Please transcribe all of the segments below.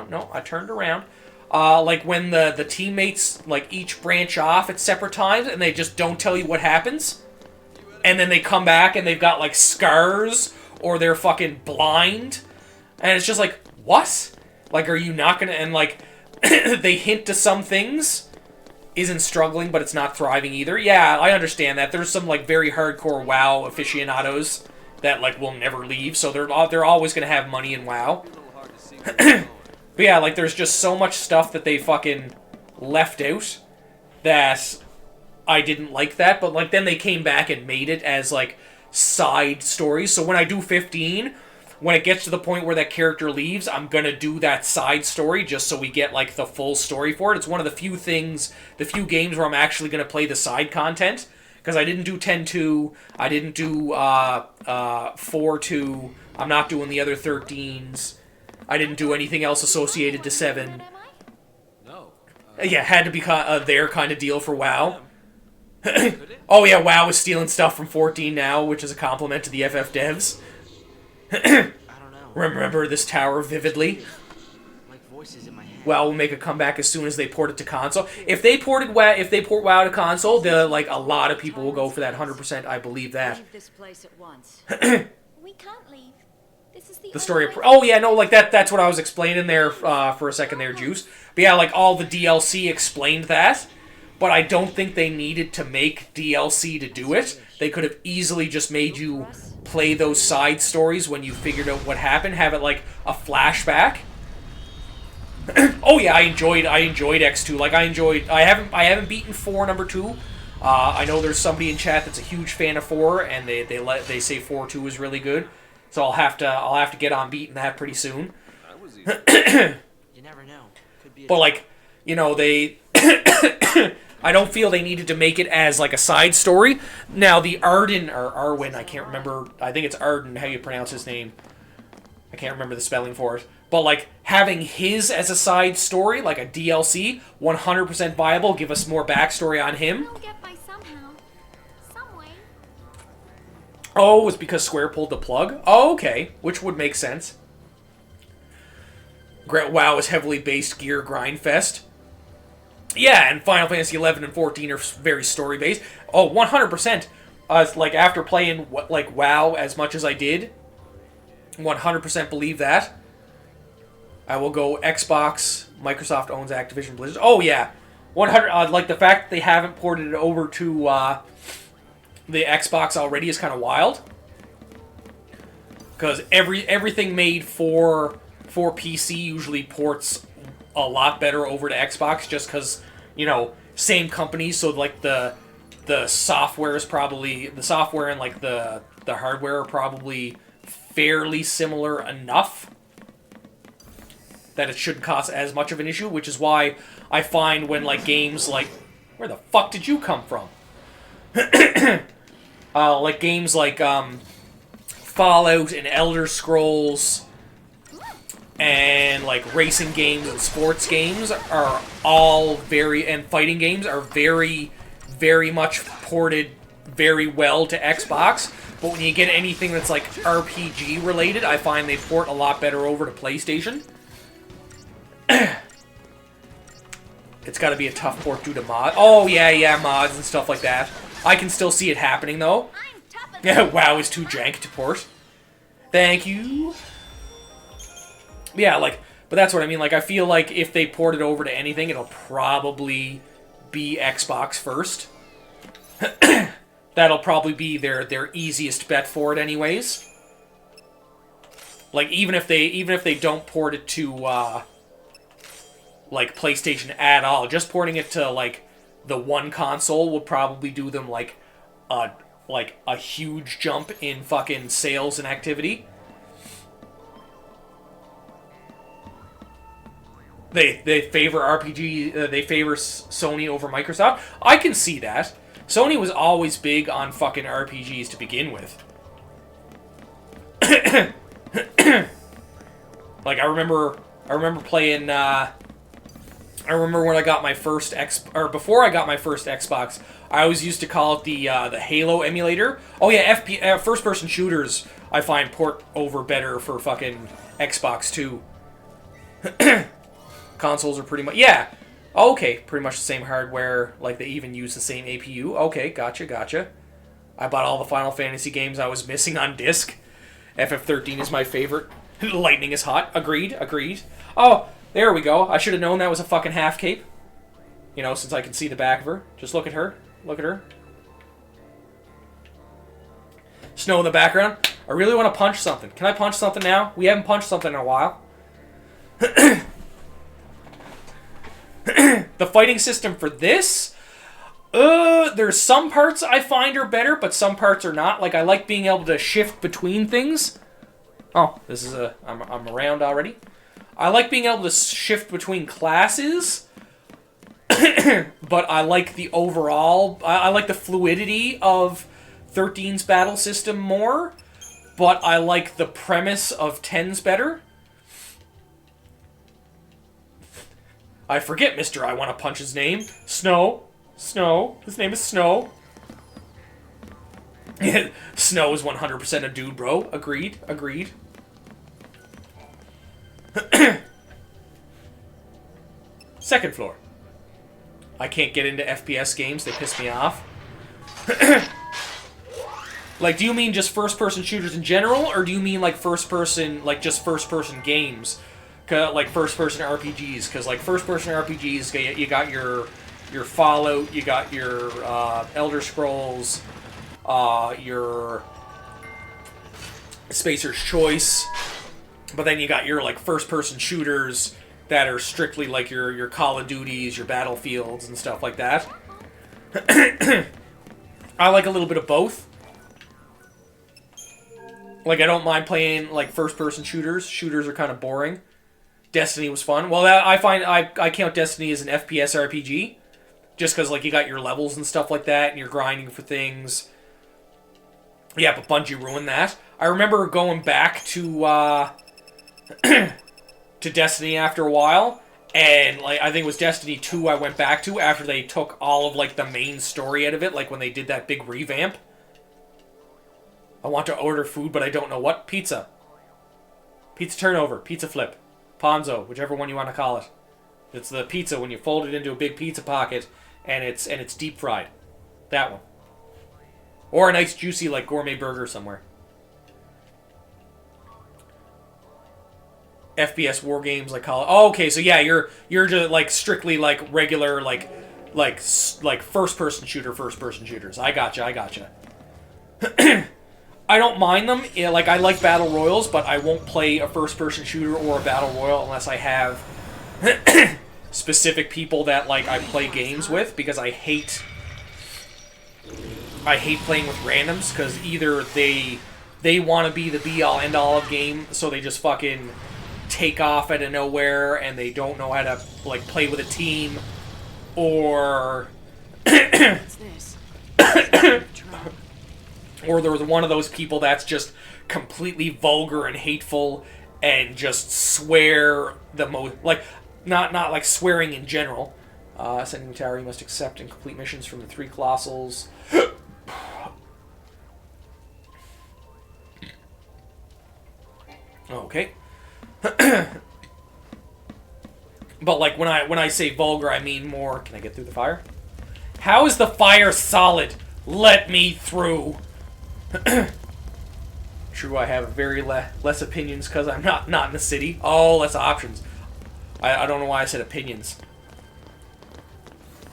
No, I turned around. Like when the teammates like each branch off at separate times and they just don't tell you what happens, and then they come back and they've got like scars or they're fucking blind, and it's just like, what? Like, are you not gonna? And like they hint to some things. Isn't struggling, but it's not thriving either. Yeah, I understand that. There's some like very hardcore WoW aficionados that like will never leave, so they're always gonna have money in WoW. But yeah, like there's just so much stuff that they fucking left out that I didn't like that. But like then they came back and made it as like side stories. So when I do 15, when it gets to the point where that character leaves, I'm gonna do that side story just so we get like the full story for it. It's one of the few games where I'm actually gonna play the side content, because I didn't do 10-2, I didn't do 4-2, I'm not doing the other 13s, I didn't do anything else associated to 7. Yeah, had to be their kind of deal for WoW. Oh yeah, WoW is stealing stuff from 14 now, which is a compliment to the FF devs. Remember this tower vividly. WoW will make a comeback as soon as they port it to console. If they port WoW to console, like a lot of people will go for that 100%. I believe that. We can't leave. This is The story of oh yeah, no, like that's what I was explaining there for a second there, Juice. But yeah, like all the DLC explained that, but I don't think they needed to make DLC to do it. They could have easily just made you play those side stories when you figured out what happened, have it like a flashback. Oh yeah, I enjoyed X2. Like I haven't beaten 4 number 2. I know there's somebody in chat that's a huge fan of 4, and they say 4-2 is really good. So I'll have to get on beating that pretty soon. You never know. But like, you know, they I don't feel they needed to make it as like a side story. Now the Arden or Arwen, I can't remember. I think it's Arden how you pronounce his name. I can't remember the spelling for it. But like having his as a side story, like a DLC, 100% viable. Give us more backstory on him. We'll get by somehow. Some way. Oh, it's because Square pulled the plug? Oh, okay. Which would make sense. WoW is heavily based gear grind fest. Yeah, and Final Fantasy 11 and 14 are very story-based. Oh, 100%. Like, after playing, like, WoW as much as I did, 100% believe that. I will go Xbox. Microsoft owns Activision Blizzard. Oh, yeah. 100. Like, the fact that they haven't ported it over to the Xbox already is kind of wild. Because everything made for PC usually ports a lot better over to Xbox, just because, you know, same company, so like the software is probably the software and like the hardware are probably fairly similar enough that it shouldn't cause as much of an issue, which is why I find when like games like, where the fuck did you come from? Like games like Fallout and Elder Scrolls and like racing games and sports games are all and fighting games are very, very much ported very well to Xbox. But when you get anything that's like RPG related, I find they port a lot better over to PlayStation. It's got to be a tough port due to mod. Oh yeah, mods and stuff like that. I can still see it happening though. Yeah, WoW is too jank to port. Thank you. Yeah, like, but that's what I mean. Like, I feel like if they port it over to anything, it'll probably be Xbox first. That'll probably be their easiest bet for it, anyways. Like, even if they don't port it to like PlayStation at all, just porting it to like the one console will probably do them like a huge jump in fucking sales and activity. They favor RPG. They favor Sony over Microsoft. I can see that. Sony was always big on fucking RPGs to begin with. Like I remember playing. I remember when I got my first before I got my first Xbox, I always used to call it the Halo emulator. Oh yeah, first person shooters I find port over better for fucking Xbox too. Consoles are pretty much... Yeah. Okay, pretty much the same hardware. Like, they even use the same APU. Okay, gotcha. I bought all the Final Fantasy games I was missing on disc. FF13 is my favorite. Lightning is hot. Agreed. Oh, there we go. I should have known that was a fucking half cape. You know, since I can see the back of her. Just look at her. Snow in the background. I really want to punch something. Can I punch something now? We haven't punched something in a while. The fighting system for this... there's some parts I find are better, but some parts are not. Like, I like being able to shift between things. Oh, this is a... I'm around already. I like being able to shift between classes, but I like the overall... I like the fluidity of 13's battle system more, but I like the premise of 10's better. I forget Mr. I want to punch his name. Snow. His name is Snow. Snow is 100% a dude, bro. Agreed. Second floor. I can't get into FPS games. They piss me off. Like, do you mean just first-person shooters in general, or do you mean, like, first-person, like, just first-person games? Like, first-person RPGs? Because, like, first-person RPGs, you got your Fallout, you got your Elder Scrolls, your Spacer's Choice, but then you got your, like, first-person shooters that are strictly, like, your Call of Duties, your Battlefields, and stuff like that. I like a little bit of both. Like, I don't mind playing, like, first-person shooters. Shooters are kind of boring. Destiny was fun. Well, I find I count Destiny as an FPS RPG. Just because, like, you got your levels and stuff like that, and you're grinding for things. Yeah, but Bungie ruined that. I remember going back to to Destiny after a while, and, like, I think it was Destiny 2 I went back to after they took all of, like, the main story out of it, like when they did that big revamp. I want to order food, but I don't know what. Pizza. Pizza turnover. Pizza flip. Ponzo. Whichever one you want to call it. It's the pizza when you fold it into a big pizza pocket, and it's deep fried. That one. Or a nice juicy, like, gourmet burger somewhere. FPS war games, like call it. Oh, okay, so yeah, you're just, like, strictly, like, regular, like first-person shooters. I gotcha. I don't mind them. Yeah, like, I like battle royals, but I won't play a first-person shooter or a battle royal unless I have specific people that, like, I play games with, because I hate playing with randoms, because either they want to be the be-all, end-all of game, so they just fucking take off out of nowhere, and they don't know how to, like, play with a team, or... What's this? Or there was one of those people that's just completely vulgar and hateful and just swear the most... Like, not like swearing in general. Ascending Tower, you must accept and complete missions from the 3 Colossals. Okay. But, like, when I say vulgar, I mean more... Can I get through the fire? How is the fire solid? Let me through. True, I have very less opinions because I'm not in the city. Oh, less options. I don't know why I said opinions.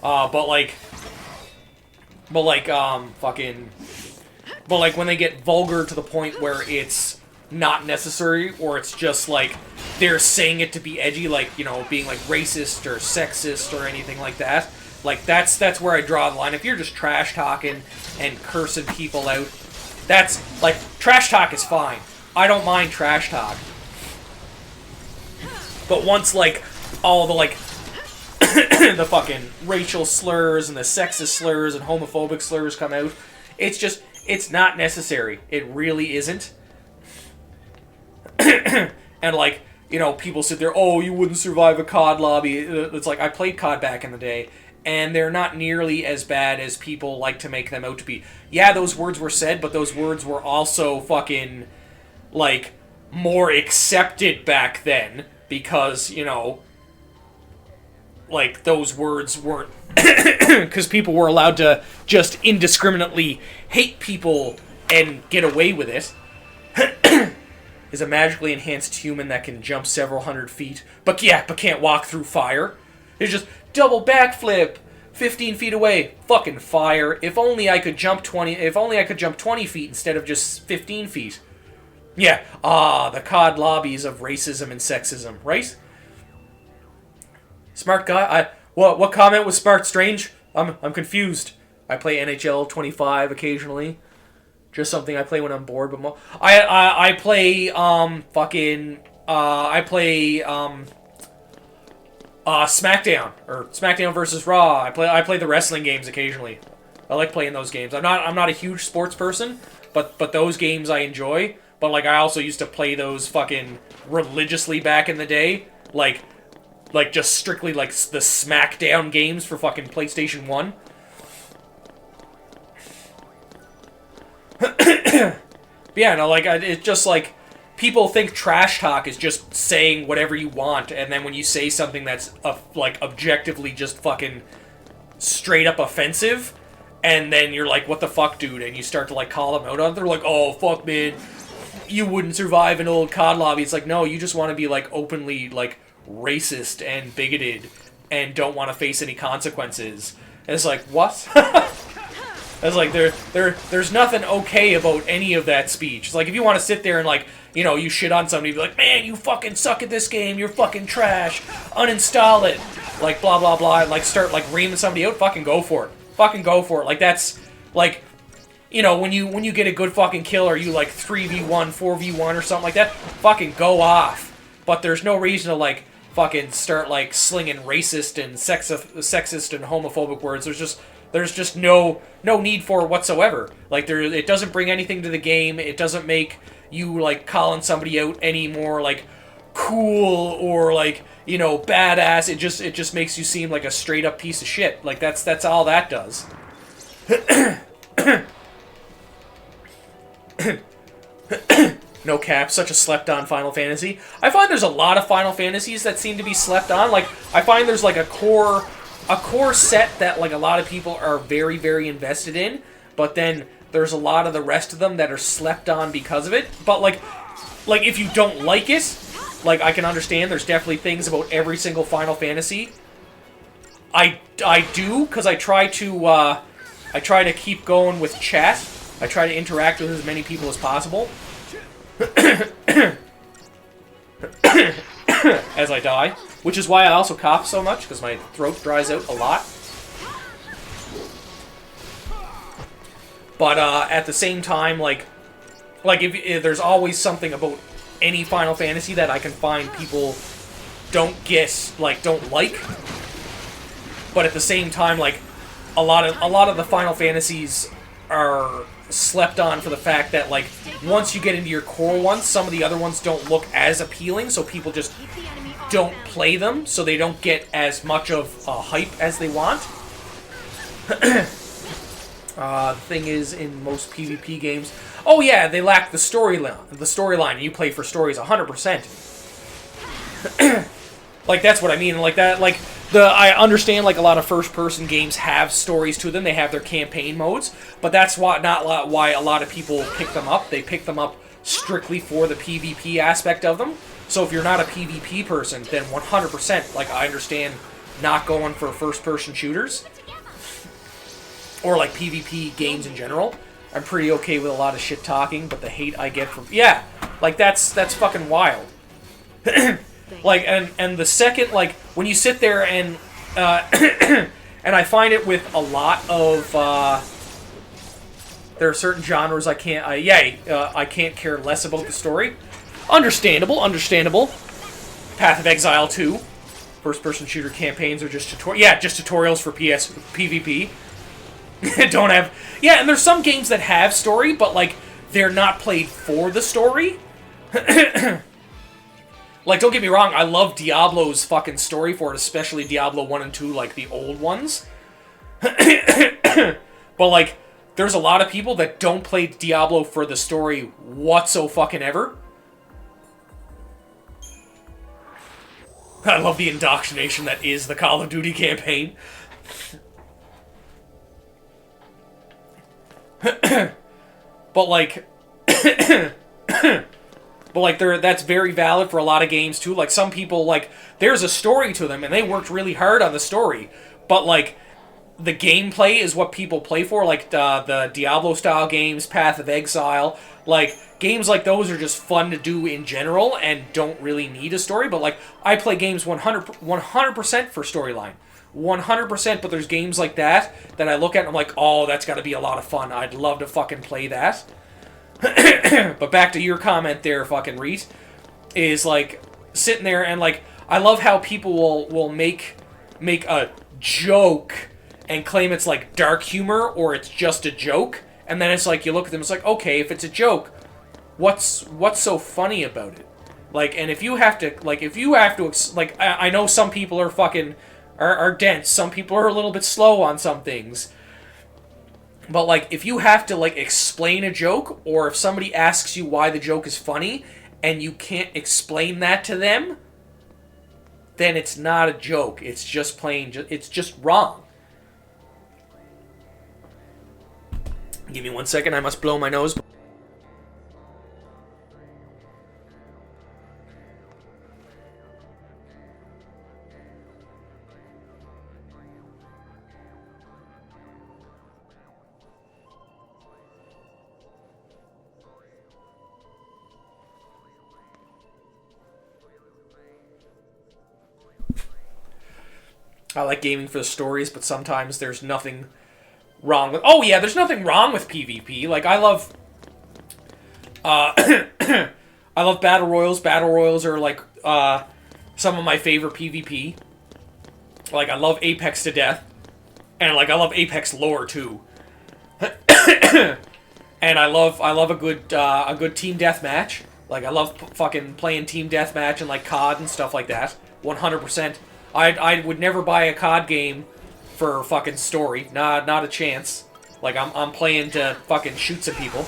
But like when they get vulgar to the point where it's not necessary, or it's just like they're saying it to be edgy, like, you know, being like racist or sexist or anything like that. Like, that's where I draw the line. If you're just trash talking and cursing people out, that's, like, trash talk is fine. I don't mind trash talk. But once, like, all the, like, the fucking racial slurs and the sexist slurs and homophobic slurs come out, it's not necessary. It really isn't. And, like, you know, people sit there, oh, you wouldn't survive a COD lobby. It's like, I played COD back in the day, and they're not nearly as bad as people like to make them out to be. Yeah, those words were said, but those words were also fucking, like, more accepted back then. because, you know, like, those words weren't... Because people were allowed to just indiscriminately hate people and get away with it. Is a magically enhanced human that can jump several hundred feet, but can't walk through fire. It's just double backflip, 15 feet away, fucking fire. If only I could jump 20 feet instead of just 15 feet. Yeah, the COD lobbies of racism and sexism, right? Smart guy, what comment was smart? Strange? I'm confused. I play NHL 25 occasionally. Just something I play when I'm bored, but I play SmackDown or SmackDown versus Raw. I play the wrestling games occasionally. I like playing those games. I'm not a huge sports person, but those games I enjoy. But like I also used to play those fucking religiously back in the day, like just strictly like the SmackDown games for fucking PlayStation 1. But yeah, no, like, it's just like, people think trash talk is just saying whatever you want, and then when you say something that's, like, objectively just fucking straight up offensive, and then you're like, what the fuck, dude, and you start to, like, call them out on it, they're like, oh, fuck, man, you wouldn't survive an old COD lobby. It's like, no, you just want to be, like, openly, like, racist and bigoted, and don't want to face any consequences. And it's like, what? It's like, there's nothing okay about any of that speech. It's like, if you want to sit there and, like, you know, you shit on somebody, be like, man, you fucking suck at this game, you're fucking trash, uninstall it, like, blah, blah, blah, and, like, start, like, reaming somebody out, fucking go for it. Fucking go for it. Like, that's, like, you know, when you get a good fucking kill, or you, like, 3v1, 4v1, or something like that, fucking go off. But there's no reason to, like, fucking start, like, slinging racist and sexist and homophobic words. There's just no need for it whatsoever. Like, it doesn't bring anything to the game. It doesn't make you, like, calling somebody out any more, like, cool or, like, you know, badass. It just makes you seem like a straight up piece of shit. Like, that's all that does. No cap, such a slept on Final Fantasy. I find there's a lot of Final Fantasies that seem to be slept on. Like, I find there's, like, a core set that, like, a lot of people are very, very invested in, but then there's a lot of the rest of them that are slept on because of it. But, like if you don't like it, like, I can understand there's definitely things about every single Final Fantasy. I do, because I try to keep going with chat. I try to interact with as many people as possible. As I die. Which is why I also cough so much, because my throat dries out a lot. But at the same time, like if there's always something about any Final Fantasy that I can find people don't like. But at the same time, like, a lot of the Final Fantasies are slept on for the fact that, like, once you get into your core ones, some of the other ones don't look as appealing, so people just don't play them, so they don't get as much of a hype as they want. The thing is, in most PvP games, oh yeah, they lack the storyline. You play for stories 100%. Like, that's what I mean. Like that, like, I understand, like, a lot of first-person games have stories to them. They have their campaign modes, but that's not why a lot of people pick them up. They pick them up strictly for the PvP aspect of them. So if you're not a PvP person, then 100%, like, I understand not going for first-person shooters. Or, like, PvP games in general. I'm pretty okay with a lot of shit-talking, but the hate I get from... Yeah, like, that's fucking wild. Like, and the second, like, when you sit there and... and I find it with a lot of... there are certain genres I can't care less about the story. Understandable. Path of Exile 2. First-person shooter campaigns are just tutorials for PvP. Don't have... Yeah, and there's some games that have story, but, like, they're not played for the story. Like, don't get me wrong, I love Diablo's fucking story for it, especially Diablo 1 and 2, like, the old ones. But, like, there's a lot of people that don't play Diablo for the story whatso-fucking-ever. I love the indoctrination that is the Call of Duty campaign. But like, that's very valid for a lot of games too. Like some people, like there's a story to them and they worked really hard on the story, but like the gameplay is what people play for. Like the Diablo style games, Path of Exile, like games like those are just fun to do in general and don't really need a story. But like I play games 100% for storyline. 100%, but there's games like that I look at and I'm like, oh, that's got to be a lot of fun. I'd love to fucking play that. But back to your comment there, fucking Reet, is like sitting there and like I love how people will make a joke and claim it's like dark humor or it's just a joke, and then it's like you look at them, it's like, okay, if it's a joke, what's so funny about it? Like, and if you have to like I know some people are fucking are dense. Some people are a little bit slow on some things. But, like, if you have to, like, explain a joke, or if somebody asks you why the joke is funny, and you can't explain that to them, then it's not a joke. It's just plain, it's just wrong. Give me 1 second, I must blow my nose. I like gaming for the stories, but sometimes there's nothing wrong with... Oh, yeah, there's nothing wrong with PvP. Like, I love... I love Battle Royals. Battle Royals are, like, some of my favorite PvP. Like, I love Apex to death. And, like, I love Apex lore, too. And I love a good team deathmatch. Like, I love fucking playing team deathmatch and, like, COD and stuff like that. 100%. I would never buy a COD game for fucking story. Not a chance. Like, I'm playing to fucking shoot some people.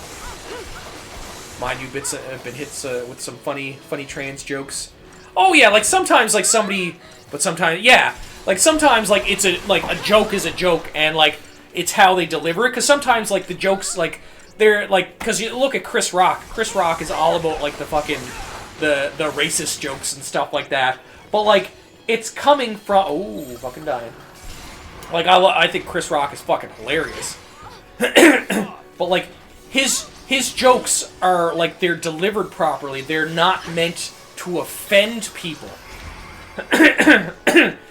Mind you, bits have been hits with some funny trans jokes. Oh yeah, like sometimes like somebody, but sometimes yeah, like sometimes like it's a joke is a joke and like it's how they deliver it. Because sometimes like the jokes like they're like because you look at Chris Rock. Chris Rock is all about like the fucking the racist jokes and stuff like that. But like. It's coming from... fucking dying. Like, I think Chris Rock is fucking hilarious. But, like, his jokes are, like, they're delivered properly. They're not meant to offend people.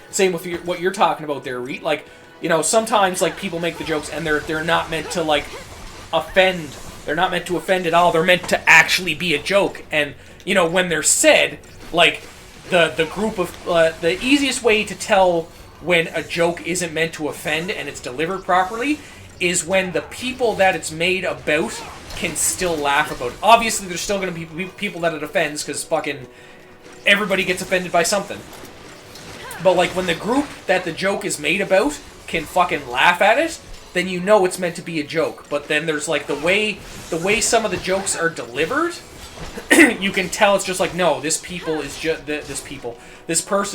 Same with what you're talking about there, Reet. Like, you know, sometimes, like, people make the jokes and they're not meant to, like, offend. They're not meant to offend at all. They're meant to actually be a joke. And, you know, when they're said, like... The group of the easiest way to tell when a joke isn't meant to offend and it's delivered properly is when the people that it's made about can still laugh about it. Obviously, there's still going to be people that it offends because fucking everybody gets offended by something. But like when the group that the joke is made about can fucking laugh at it, then you know it's meant to be a joke. But then there's like the way some of the jokes are delivered. You can tell it's just like, no, this person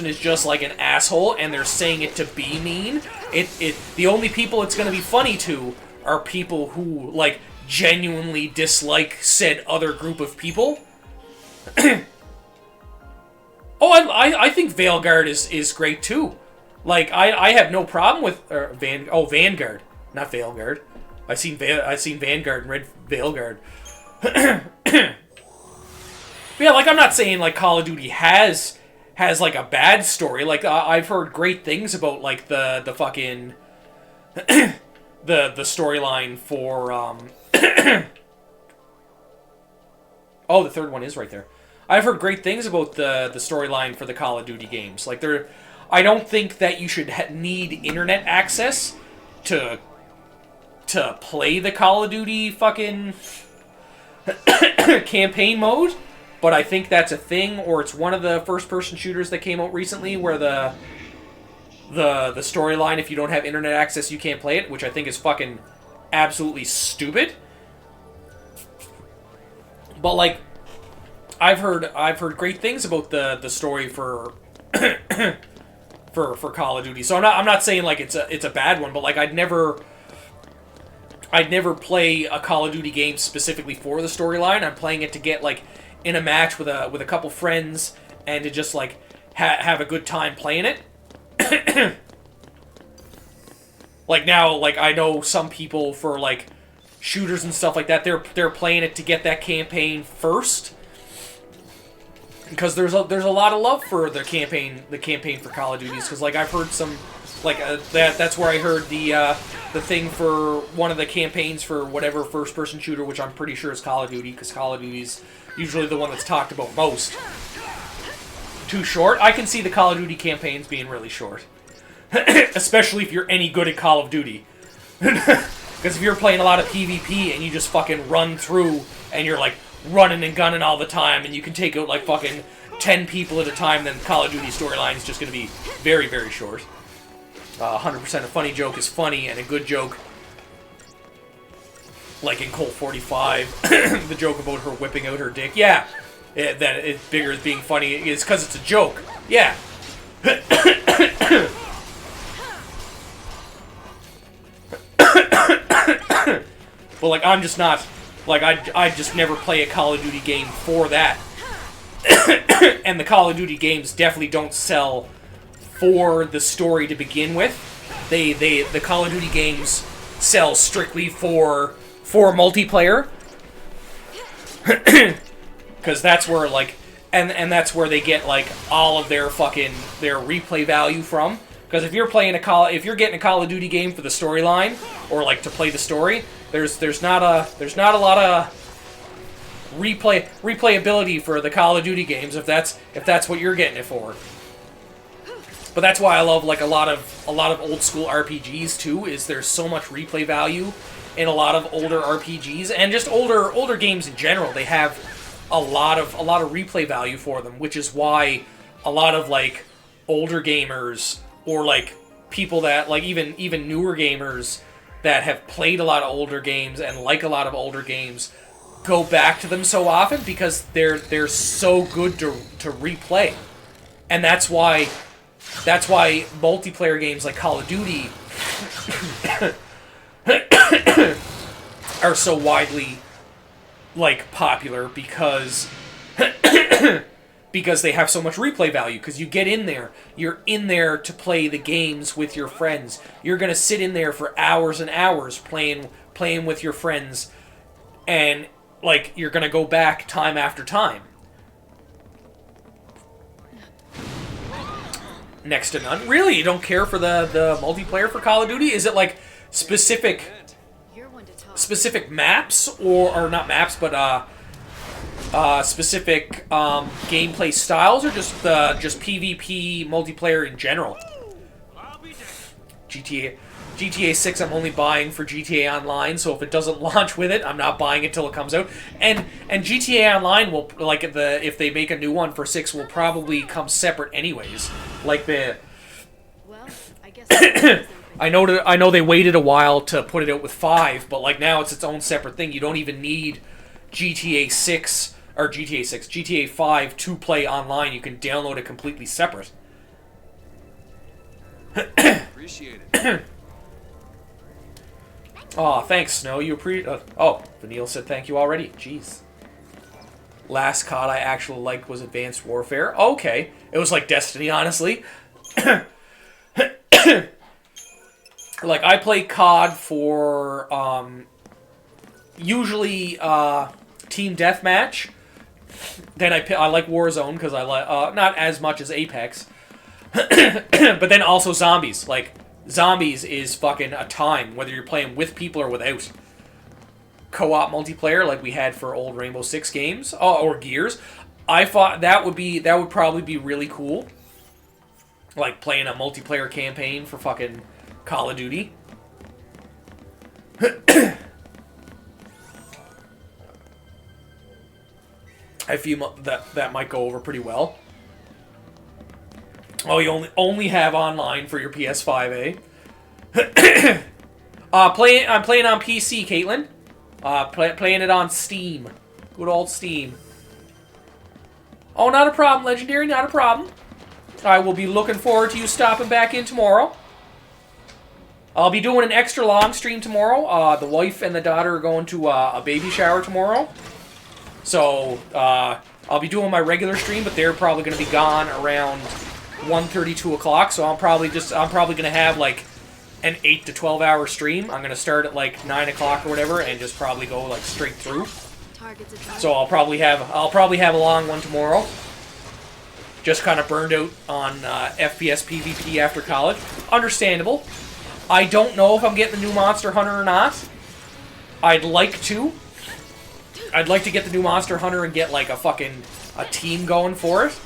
is just like an asshole and they're saying it to be mean. The only people it's going to be funny to are people who like genuinely dislike said other group of people. I think Veilguard is great too. Like I have no problem with Vanguard, not Veilguard. I seen Vanguard and read Veilguard. Yeah, like I'm not saying like Call of Duty has like a bad story. Like I've heard great things about like the fucking the storyline for oh, the third one is right there. I've heard great things about the storyline for the Call of Duty games. Like I don't think that you should need internet access to play the Call of Duty fucking campaign mode. But I think that's a thing, or it's one of the first-person shooters that came out recently where the storyline, if you don't have internet access, you can't play it, which I think is fucking absolutely stupid. But, like, I've heard great things about the story for for Call of Duty. So I'm not saying like it's a bad one, but like I'd never play a Call of Duty game specifically for the storyline. I'm playing it to get like in a match with a couple friends and to just like have a good time playing it. Like now, like I know some people for like shooters and stuff like that, they're playing it to get that campaign first. Because there's a lot of love for the campaign for Call of Duties. Because like I've heard some, like that's where I heard the thing for one of the campaigns for whatever first person shooter, which I'm pretty sure is Call of Duty, because Call of Duty's usually the one that's talked about most. Too short? I can see the Call of Duty campaigns being really short, especially if you're any good at Call of Duty. Because if you're playing a lot of PvP and you just fucking run through and you're like running and gunning all the time, and you can take out like fucking 10 people at a time, then Call of Duty storyline is just going to be very, very short. 100% a funny joke is funny, and a good joke, like in Colt 45, the joke about her whipping out her dick, yeah, that it's bigger as being funny is because it's a joke, yeah. But like I'm just not. Like, I just never play a Call of Duty game for that. And the Call of Duty games definitely don't sell for the story to begin with. The Call of Duty games sell strictly for multiplayer. Because that's where, like, and that's where they get, like, all of their replay value from. Because if you're getting a Call of Duty game for the storyline, or, like, to play the story, there's not a lot of replayability for the Call of Duty games if that's what you're getting it for. But that's why I love like a lot of old school RPGs too. Is there's so much replay value in a lot of older RPGs and just older games in general. They have a lot of replay value for them, which is why a lot of like older gamers or like people that like even newer gamers that have played a lot of older games and like a lot of older games go back to them so often because they're so good to replay. And that's why multiplayer games like Call of Duty are so widely like popular because because they have so much replay value. Because you get in there, you're in there to play the games with your friends. You're gonna sit in there for hours and hours playing with your friends, and like you're gonna go back time after time. Next to none. Really, you don't care for the multiplayer for Call of Duty? Is it like specific maps or not maps, but specific gameplay styles, or just PvP multiplayer in general? GTA 6 I'm only buying for GTA Online, so if it doesn't launch with it, I'm not buying it till it comes out. And GTA Online will, like, if they make a new one for 6, will probably come separate anyways. Like the... Well, I guess I know they waited a while to put it out with 5, but like now it's its own separate thing. You don't even need GTA 5 to play online. You can download it completely separate. Appreciate it. Aw, thanks, Snow. You Vanille said thank you already. Jeez. Last COD I actually liked was Advanced Warfare. Okay. It was like Destiny, honestly. Like, I play COD for, usually, Team Deathmatch. Then I like Warzone, because I like, not as much as Apex. But then also Zombies. Like, Zombies is fucking a time, whether you're playing with people or without. Co-op multiplayer, like we had for old Rainbow Six games, or Gears. I thought that would probably be really cool. Like, playing a multiplayer campaign for fucking Call of Duty. I feel that might go over pretty well. Oh, you only have online for your PS5, eh? I'm playing on PC, Caitlin. Playing it on Steam. Good old Steam. Oh, not a problem, Legendary, not a problem. I will be looking forward to you stopping back in tomorrow. I'll be doing an extra long stream tomorrow. The wife and the daughter are going to a baby shower tomorrow. So, I'll be doing my regular stream, but they're probably going to be gone around 1:30, 2 o'clock. So I'm probably going to have like an 8 to 12 hour stream. I'm going to start at like 9 o'clock or whatever and just probably go like straight through. Targets attack. So I'll probably have a long one tomorrow. Just kind of burned out on FPS PvP after college. Understandable. I don't know if I'm getting the new Monster Hunter or not. I'd like to. I'd like to get the new Monster Hunter and get like a team going for it.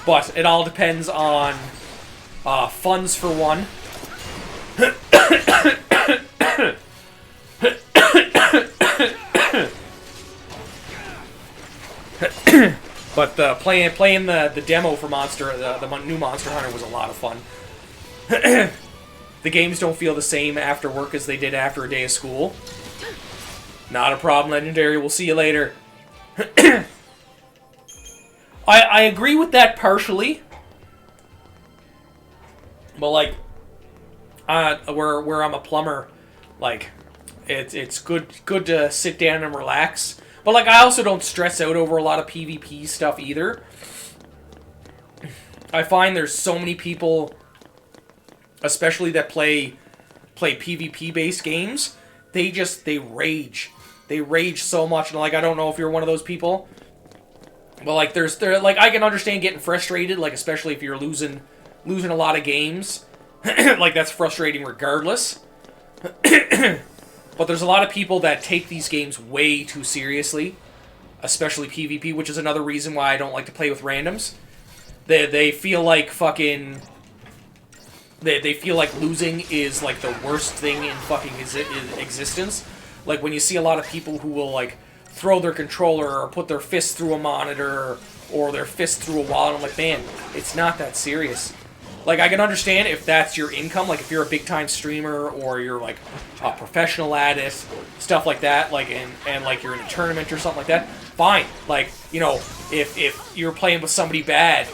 But it all depends on funds for one. But playing the demo for the new Monster Hunter was a lot of fun. The games don't feel the same after work as they did after a day of school. Not a problem, Legendary. We'll see you later. I agree with that partially. But like, where I'm a plumber, like, it's good to sit down and relax. But like, I also don't stress out over a lot of PvP stuff either. I find there's so many people, especially that play PvP based games, they rage. They rage so much, and like, I don't know if you're one of those people, but like, like, I can understand getting frustrated, like, especially if you're losing a lot of games. Like, that's frustrating regardless. But there's a lot of people that take these games way too seriously, especially PvP, which is another reason why I don't like to play with randoms. They feel like fucking... They feel like losing is like the worst thing in fucking existence. Like, when you see a lot of people who will like throw their controller or put their fist through a monitor or their fist through a wall, and I'm like, man, it's not that serious. Like, I can understand if that's your income, like if you're a big-time streamer or you're like a professional at it, stuff like that, like, and like you're in a tournament or something like that, fine. Like, you know, if you're playing with somebody bad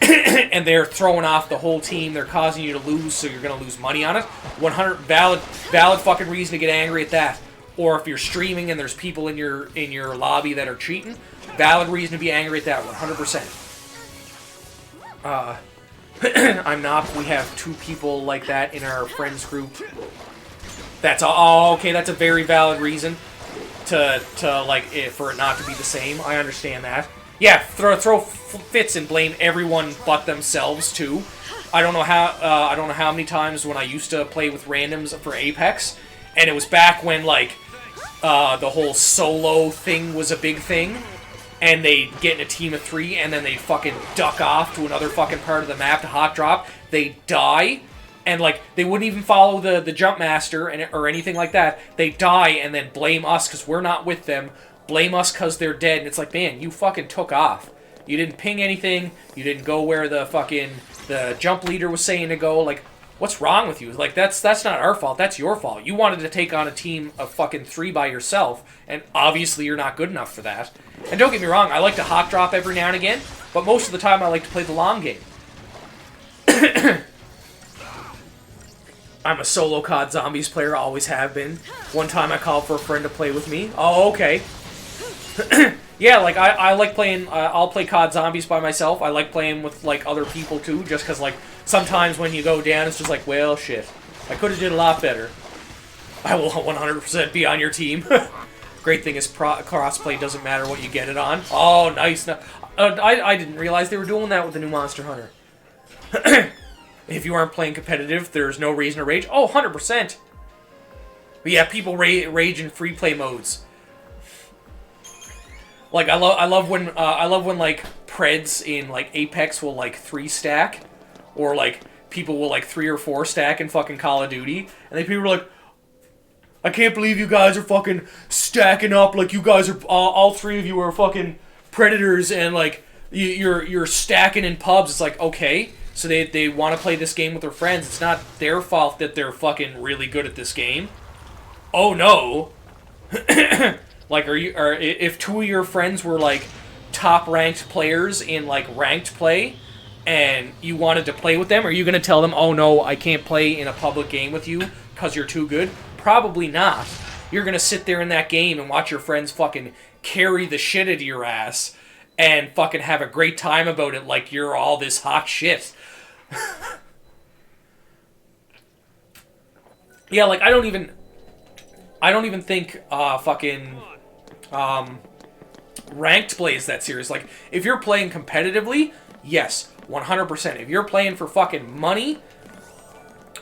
and they're throwing off the whole team, they're causing you to lose, so you're going to lose money on it, 100 valid fucking reason to get angry at that. Or if you're streaming and there's people in your lobby that are cheating, valid reason to be angry at that, 100%. I'm not. We have 2 people like that in our friends group. That's all. Oh, okay, that's a very valid reason to like for it not to be the same. I understand that. Yeah, throw fits and blame everyone but themselves too. I don't know how many times when I used to play with randoms for Apex, and it was back when like the whole solo thing was a big thing. And they get in a team of 3, and then they fucking duck off to another fucking part of the map to hot drop. They die, and like, they wouldn't even follow the jump master or anything like that. They die, and then blame us because we're not with them. Blame us because they're dead, and it's like, man, you fucking took off. You didn't ping anything. You didn't go where the jump leader was saying to go. Like, what's wrong with you? Like, that's not our fault. That's your fault. You wanted to take on a team of fucking 3 by yourself, and obviously you're not good enough for that. And don't get me wrong, I like to hot drop every now and again, but most of the time I like to play the long game. I'm a solo COD Zombies player, always have been. One time I called for a friend to play with me. Oh, okay. Yeah, like, I like playing, I'll play COD Zombies by myself. I like playing with, like, other people, too, just because, like, sometimes when you go down, it's just like, well, shit. I could have did a lot better. I will 100% be on your team. Great thing is crossplay doesn't matter what you get it on. Oh, nice. I didn't realize they were doing that with the new Monster Hunter. If you aren't playing competitive, there's no reason to rage. Oh, 100%. But yeah, people rage in free play modes. Like, I love when like Preds in like Apex will like 3 stack, or like people will like 3 or 4 stack in fucking Call of Duty, and then people are like, I can't believe you guys are fucking stacking up, like you guys are, all 3 of you are fucking predators, and like, you're stacking in pubs. It's like, okay, so they want to play this game with their friends. It's not their fault that they're fucking really good at this game. Oh no. Like, if 2 of your friends were like top ranked players in like ranked play and you wanted to play with them, are you going to tell them, oh no, I can't play in a public game with you because you're too good? Probably not. You're going to sit there in that game and watch your friends fucking carry the shit out of your ass and fucking have a great time about it like you're all this hot shit. Yeah, like I don't even think ranked play is that serious. Like if you're playing competitively, yes, 100%. If you're playing for fucking money,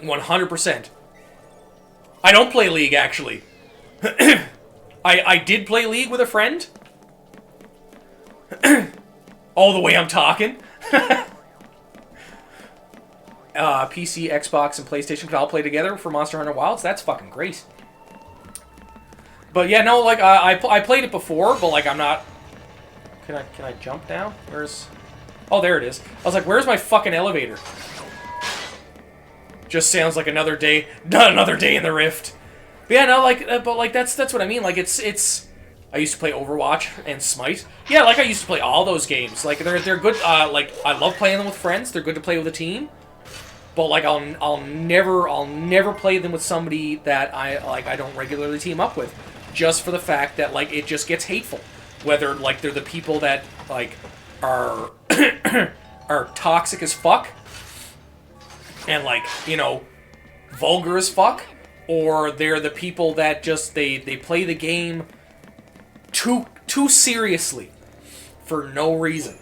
100%. I don't play League actually. I did play League with a friend. All the way I'm talking. PC, Xbox, and PlayStation can all play together for Monster Hunter Wilds. That's fucking great. But yeah, no, like I played it before, but like I'm not. Can I jump down? Where's? Oh, there it is. I was like, where's my fucking elevator? Just sounds like another day. Another day in the Rift. But yeah, no, like, but like that's what I mean. Like it's. I used to play Overwatch and Smite. Yeah, like I used to play all those games. Like they're good. Like I love playing them with friends. They're good to play with a team. But like I'll never play them with somebody that I don't regularly team up with, just for the fact that like it just gets hateful. Whether like they're the people that like are are toxic as fuck and like, you know, vulgar as fuck, or they're the people that just they play the game too seriously for no reason.